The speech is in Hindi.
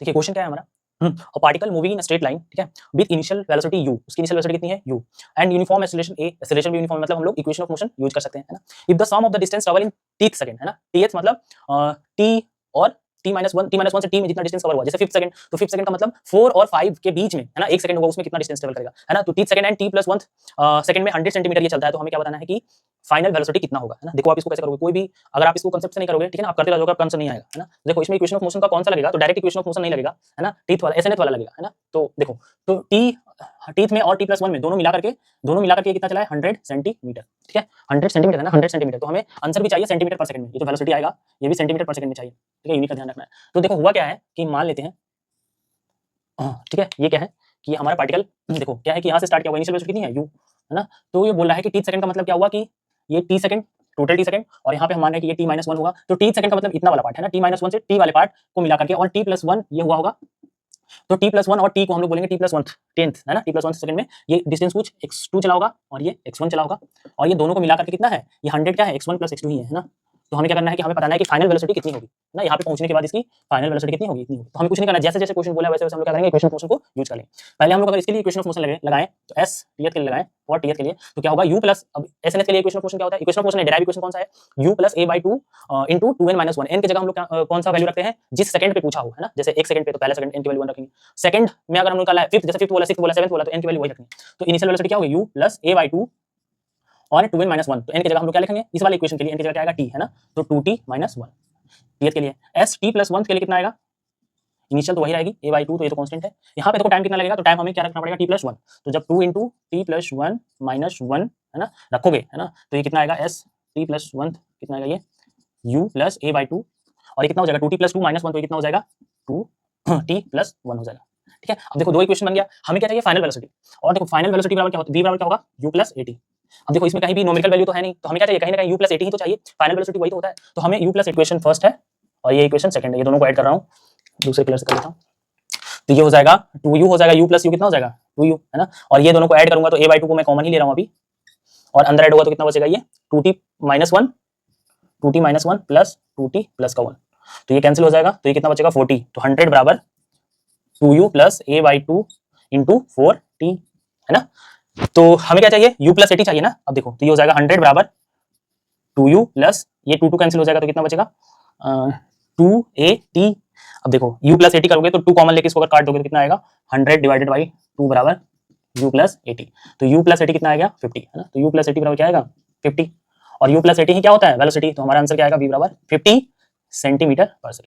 देखिए क्वेश्चन क्या है हमारा, a particle moving in straight line, ठीक है, विद इनिशियल वेलोसिटी u, उसकी इनिशियल वेलोसिटी कितनी है u, and uniform acceleration a, acceleration भी यूनिफॉर्म, मतलब हम लोग इक्वेशन ऑफ मोशन यूज कर सकते हैं, है ना। If the sum of the distance travel in tth second, है ना, tth मतलब t और t-1 से t में जितना डिस्टेंस कवर हुआ, जैसे 5th सेकंड, तो 5th सेकंड का मतलब 4 और 5 के बीच में, है ना, 1 सेकंड होगा, उसमें कितना डिस्टेंस ट्रैवल करेगा, है ना। तो tth second and t+1 second में 100 सेंटीमीटर ये चलता है, तो हमें क्या बताना है कि फाइनल वेलोसिटी कितना होगा, है ना। देखो आप इसको कैसे करोगे, कोई भी अगर आप इसको कांसेप्ट से नहीं करोगे, ठीक है ना, आप करते रहोगे, आपका आंसर नहीं आएगा, है ना। देखो इसमें इक्वेशन ऑफ मोशन का कौन सा लगेगा, तो डायरेक्ट इक्वेशन ऑफ मोशन नहीं लगेगा, है ना, टीथ वाला एसएनएथ वाला लगेगा, है ना। तो देखो, तो टीथ में और t+1 में दोनों मिला करके कितना चला है 100 सेंटीमीटर, ठीक है, 100 सेंटीमीटर, है ना, 100 सेंटीमीटर। तो हमें आंसर भी चाहिए सेंटीमीटर पर सेकंड में, ये जो वेलोसिटी आएगा ये भी सेंटीमीटर पर सेकंड में चाहिए, ठीक है, यूनिट का ध्यान रखना है। तो देखो हुआ क्या है कि मान लेते हैं, ठीक है, ये क्या है कि हमारा पार्टिकल, देखो क्या है कि यहाँ से स्टार्ट किया हुआ, इनिशियल वेलोसिटी कितनी है u, है ना। तो ये बोल रहा है कि टी सेकंड का मतलब क्या हुआ कि ये T second, total T second, और यहाँ पे हम मान रहे हैं कि ये t-1 होगा, तो टी सेकंड का मतलब इतना वाला पार्ट, है ना, t-1 से t वाले पार्ट को मिला करके, और t+1 ये हुआ होगा, तो t+1 और t को हम लोग बोलेंगे t+1 10th, है ना, t+1 सेकंड में ये डिस्टेंस कुछ x2 चला होगा और ये x1 चला होगा, और ये दोनों को मिला करके कितना है, ये 100 क्या है, x1 + x2 ही है ना। तो हमें क्या करना है कि हमें पता है कि फाइनल वेलोसिटी कितनी होगी ना, यहाँ पे पहुंचने के बाद इसकी फाइनल वेलोसिटी कितनी होगी, इतनी होगी। तो हमें कुछ नहीं करना, जैसे जैसे क्वेश्चन बोला वैसे वैसे हम लोग क्या करेंगे, इक्वेशन ऑफ मोशन को यूज कर लेंगे। पहले हम लोग अगर इसके लिए इक्वेशन ऑफ मोशन लगाएं, तो s टीएथ के लिए लगाएं और टीएथ के लिए, तो क्या होगा u प्लस, अब एसएनएथ के लिए इक्वेशन ऑफ मोशन क्या होता है, equation of motion derive equation कौन सा है, u + a/2 into 2n - 1, n की जगह हम लोग कौन सा वैल्यू रखते हैं जिस सेकंड पे पूछा हो, है ना। जैसे 1 सेकंड पे तो पहला सेकंड n की वैल्यू 1 रखेंगे, सेकंड में अगर हम निकाला है 5th, जैसे 5th बोला, 6th बोला, 7th बोला, तो n की वैल्यू वही रखनी है। तो इनिशियल वेलोसिटी क्या होगी u + a/2 और 2n - 1, तो n की जगह हम लोग क्या लिखेंगे इस वाले इक्वेशन के लिए, n की जगह क्या आएगा t, है ना, तो 2t - 1 टीएथ के लिए। s t+1 के लिए कितना आएगा, इनिशियल तो वही रहेगी a/2, तो ये तो कांस्टेंट है। यहाँ पे देखो टाइम कितना लगेगा, तो टाइम हमें क्या रखना पड़ेगा t+1, तो जब 2 × t+1 - 1, है ना, रखोगे, है ना, तो ये कितना आएगा s t+1 कितना आएगा, ये u + a/2, और ये कितना हो जाएगा 2t + 2 - 1, तो ये कितना हो जाएगा 2t+1 हो जाएगा, ठीक है। अब देखो दो इक्वेशन बन गया, हमें क्या चाहिए फाइनल वेलोसिटी, और देखो फाइनल वेलोसिटी बराबर क्या होता है, v बराबर क्या होगा u + at। अब देखो इसमें कहीं भी न्यूमेरिकल वैल्यू तो है नहीं, तो हमें क्या चाहिए, कहीं ना कहीं u + at ही तो चाहिए, फाइनल वेलोसिटी वही तो होता है। तो हमें u + इक्वेशन फर्स्ट है और ये इक्वेशन सेकंड है, ये दोनों को ऐड कर रहा हूँ, दूसरे कलर से कर लेता हूँ, तो ये हो जाएगा 2u हो जाएगा, u + u कितना हो जाएगा 2u, है ना, और ये दोनों को ऐड करूंगा तो a/2 को मैं कॉमन ही ले रहा हूँ अभी, और अंदर ऐड होगा तो कितना बचेगा, ये 2t - 1 प्लस 2t प्लस का 1, तो ये कैंसिल हो जाएगा, तो ये कितना बचेगा 40, तो 100 बराबर 2u + a/2 × 4t, है ना। तो हमें क्या चाहिए u + at चाहिए ना। अब देखो तो ये हो जाएगा 100 बराबर 2u प्लस ये 2 कैंसिल हो जाएगा, तो कितना बचेगा 2at। अब देखो u + at करोगे तो 2 कॉमन लेके इसको अगर काट दोगे तो कितना आएगा 100/2 बराबर u + at, तो u + at कितना आएगा 50, है ना, तो u + at बराबर क्या आएगा 50, और u + at ही क्या होता है वेलोसिटी, तो हमारा आंसर क्या आएगा v बराबर 50 सेंटीमीटर पर सेकंड।